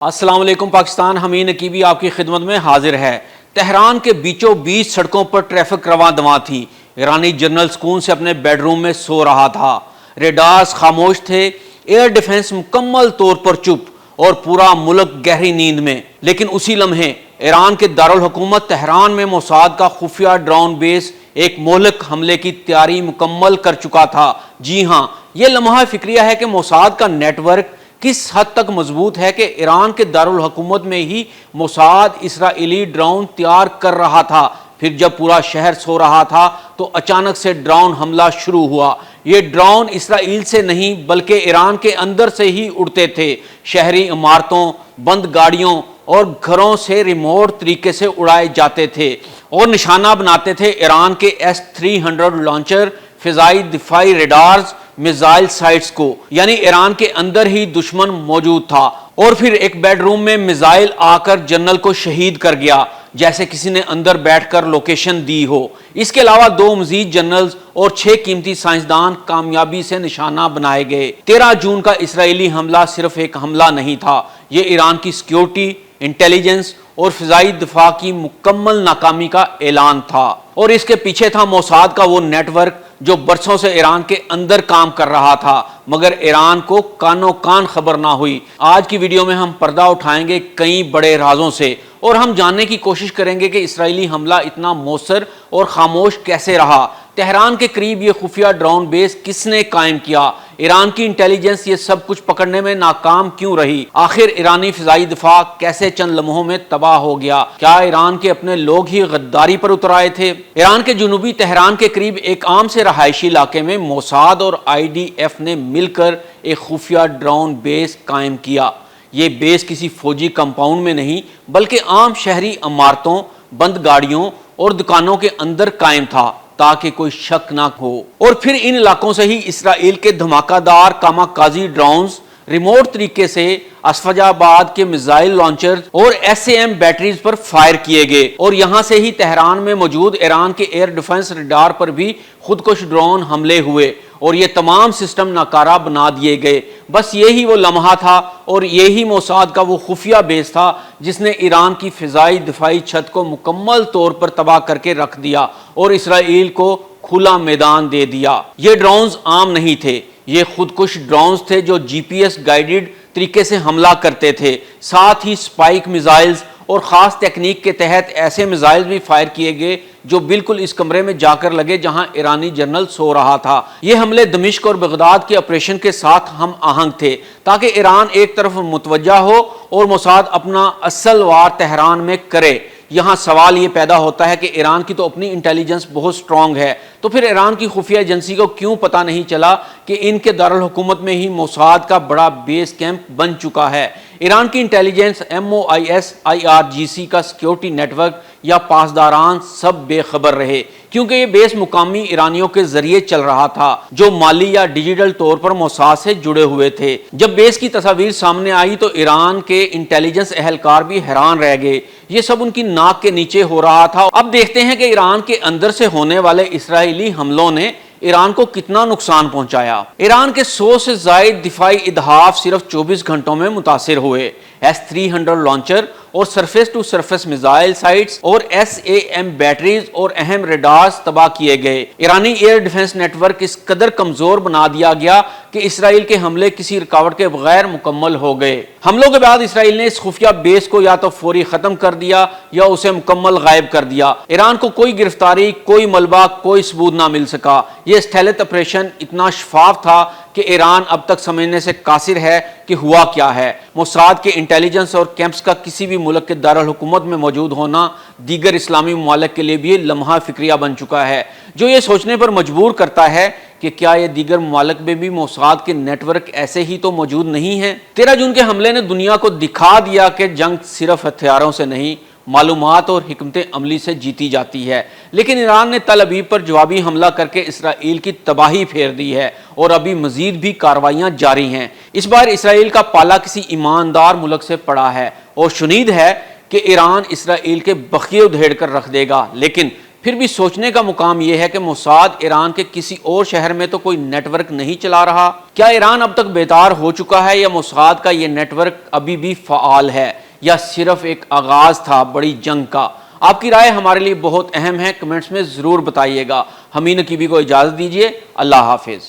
السلام علیکم پاکستان، حمید نقیبی آپ کی خدمت میں حاضر ہے۔ تہران کے بیچوں بیچ سڑکوں پر ٹریفک رواں دواں تھی۔ ایرانی جنرل سکون سے اپنے بیڈ روم میں سو رہا تھا۔ ریڈارز خاموش تھے، ایئر ڈیفنس مکمل طور پر چپ اور پورا ملک گہری نیند میں۔ لیکن اسی لمحے ایران کے دارالحکومت تہران میں موساد کا خفیہ ڈرون بیس ایک مہلک حملے کی تیاری مکمل کر چکا تھا۔ جی ہاں، یہ لمحہ فکریہ ہے کہ موساد کا نیٹ ورک کس حد تک مضبوط ہے کہ ایران کے دارالحکومت میں ہی موساد اسرائیلی ڈرون تیار کر رہا تھا۔ پھر جب پورا شہر سو رہا تھا تو اچانک سے ڈرون حملہ شروع ہوا۔ یہ ڈرون اسرائیل سے نہیں بلکہ ایران کے اندر سے ہی اڑتے تھے۔ شہری عمارتوں، بند گاڑیوں اور گھروں سے ریموٹ طریقے سے اڑائے جاتے تھے اور نشانہ بناتے تھے ایران کے S-300 لانچر، فضائی دفاعی ریڈارز، میزائل سائٹس کو۔ یعنی ایران کے اندر ہی دشمن موجود تھا۔ اور پھر ایک بیڈ روم میں میزائل آ کر جنرل کو شہید کر گیا، جیسے کسی نے اندر بیٹھ کر لوکیشن دی ہو۔ اس کے علاوہ 2 مزید جنرلز اور 6 قیمتی سائنسدان کامیابی سے نشانہ بنائے گئے۔ 13 جون کا اسرائیلی حملہ صرف ایک حملہ نہیں تھا، یہ ایران کی سیکیورٹی، انٹیلیجنس اور فضائی دفاع کی مکمل ناکامی کا اعلان تھا۔ اور اس کے پیچھے تھا موساد کا وہ نیٹ ورک جو برسوں سے ایران کے اندر کام کر رہا تھا، مگر ایران کو کانوں کان خبر نہ ہوئی۔ آج کی ویڈیو میں ہم پردہ اٹھائیں گے کئی بڑے رازوں سے اور ہم جاننے کی کوشش کریں گے کہ اسرائیلی حملہ اتنا مؤثر اور خاموش کیسے رہا۔ تہران کے قریب یہ خفیہ ڈرون بیس کس نے قائم کیا؟ ایران کی انٹیلیجنس یہ سب کچھ پکڑنے میں ناکام کیوں رہی؟ آخر ایرانی فضائی دفاع کیسے چند لمحوں میں تباہ ہو گیا؟ کیا ایران کے اپنے لوگ ہی غداری پر اتر آئے تھے؟ ایران کے جنوبی تہران کے قریب ایک عام سے رہائشی علاقے میں موساد اور IDF نے مل کر ایک خفیہ ڈرون بیس قائم کیا۔ یہ بیس کسی فوجی کمپاؤنڈ میں نہیں بلکہ عام شہری عمارتوں، بند گاڑیوں اور دکانوں کے اندر قائم تھا تاکہ کوئی شک نہ ہو۔ اور پھر ان علاقوں سے ہی اسرائیل کے دھماکہ دار کاماکازی ڈرونز ریموٹ طریقے سے اسفجا آباد کے میزائل لانچرز اور SAM بیٹریز پر فائر کیے گئے اور یہاں سے ہی تہران میں موجود ایران کے ایئر ڈیفنس ریڈار پر بھی خودکش ڈرون حملے ہوئے اور یہ تمام سسٹم ناکارہ بنا دیے گئے۔ بس یہی وہ لمحہ تھا اور یہی موساد کا وہ خفیہ بیس تھا جس نے ایران کی فضائی دفاعی چھت کو مکمل طور پر تباہ کر کے رکھ دیا اور اسرائیل کو کھلا میدان دے دیا۔ یہ ڈرونز عام نہیں تھے، یہ خودکش ڈرونز تھے جو GPS گائیڈڈ طریقے سے حملہ کرتے تھے۔ ساتھ ہی سپائک میزائلز اور خاص تکنیک کے تحت ایسے میزائل بھی فائر کیے گئے جو بالکل اس کمرے میں جا کر لگے جہاں ایرانی جنرل سو رہا تھا۔ یہ حملے دمشق اور بغداد کے آپریشن کے ساتھ ہم آہنگ تھے تاکہ ایران ایک طرف متوجہ ہو اور موساد اپنا اصل وار تہران میں کرے۔ یہاں سوال یہ پیدا ہوتا ہے کہ ایران کی تو اپنی انٹیلیجنس بہت سٹرونگ ہے، تو پھر ایران کی خفیہ ایجنسی کو کیوں پتہ نہیں چلا کہ ان کے دارالحکومت میں ہی موساد کا بڑا بیس کیمپ بن چکا ہے؟ ایران کی انٹیلیجنس، MOIS، IRGC کا سیکیورٹی نیٹ ورک یا پاسداران سب بے خبر رہے کیونکہ یہ بیس مقامی ایرانیوں کے ذریعے چل رہا تھا جو مالی یا ڈیجیٹل طور پر موساد سے جڑے ہوئے تھے۔ جب بیس کی تصاویر سامنے آئی تو ایران کے انٹیلیجنس اہلکار بھی حیران رہ گئے، یہ سب ان کی ناک کے نیچے ہو رہا تھا۔ اب دیکھتے ہیں کہ ایران کے اندر سے ہونے والے اسرائیلی حملوں نے ایران کو کتنا نقصان پہنچایا۔ ایران کے 100 سے زائد دفاعی اہداف صرف 24 گھنٹوں میں متاثر ہوئے۔ S-300 لانچر اور surface to surface missile sites اور SAM بیٹریز اور اہم ریڈارز تباہ کیے گئے۔ ایرانی ایئر ڈیفنس نیٹ ورک اس قدر کمزور بنا دیا گیا کہ اسرائیل کے حملے کسی رکاوٹ کے بغیر مکمل ہو گئے۔ حملوں کے بعد اسرائیل نے اس خفیہ بیس کو یا تو فوری ختم کر دیا یا اسے مکمل غائب کر دیا۔ ایران کو کوئی گرفتاری، کوئی ملبہ، کوئی ثبوت نہ مل سکا۔ یہ اسٹیلتھ آپریشن اتنا شفاف تھا کہ ایران اب تک سمجھنے سے قاصر ہے کہ ہوا کیا ہے۔ موساد کے انٹیلیجنس اور کیمپس کا کسی بھی ملک کے دارالحکومت میں موجود ہونا دیگر اسلامی ممالک کے لیے بھی لمحہ فکریہ بن چکا ہے، جو یہ سوچنے پر مجبور کرتا ہے کہ کیا یہ دیگر ممالک میں بھی موساد کے نیٹ ورک ایسے ہی تو موجود نہیں ہیں۔ 13 جون کے حملے نے دنیا کو دکھا دیا کہ جنگ صرف ہتھیاروں سے نہیں، معلومات اور حکمت عملی سے جیتی جاتی ہے۔ لیکن ایران نے تل ابیب پر جوابی حملہ کر کے اسرائیل کی تباہی پھیر دی ہے اور ابھی مزید بھی کارروائیاں جاری ہیں۔ اس بار اسرائیل کا پالا کسی ایماندار ملک سے پڑا ہے اور شنید ہے کہ ایران اسرائیل کے بخیے ادھیڑ کر رکھ دے گا، لیکن پھر بھی سوچنے کا مقام یہ ہے کہ موساد ایران کے کسی اور شہر میں تو کوئی نیٹ ورک نہیں چلا رہا؟ کیا ایران اب تک بیدار ہو چکا ہے یا موساد کا یہ نیٹ ورک ابھی بھی فعال ہے یا صرف ایک آغاز تھا بڑی جنگ کا؟ آپ کی رائے ہمارے لیے بہت اہم ہے، کمنٹس میں ضرور بتائیے گا۔ حمید نقیبی کو اجازت دیجیے، اللہ حافظ۔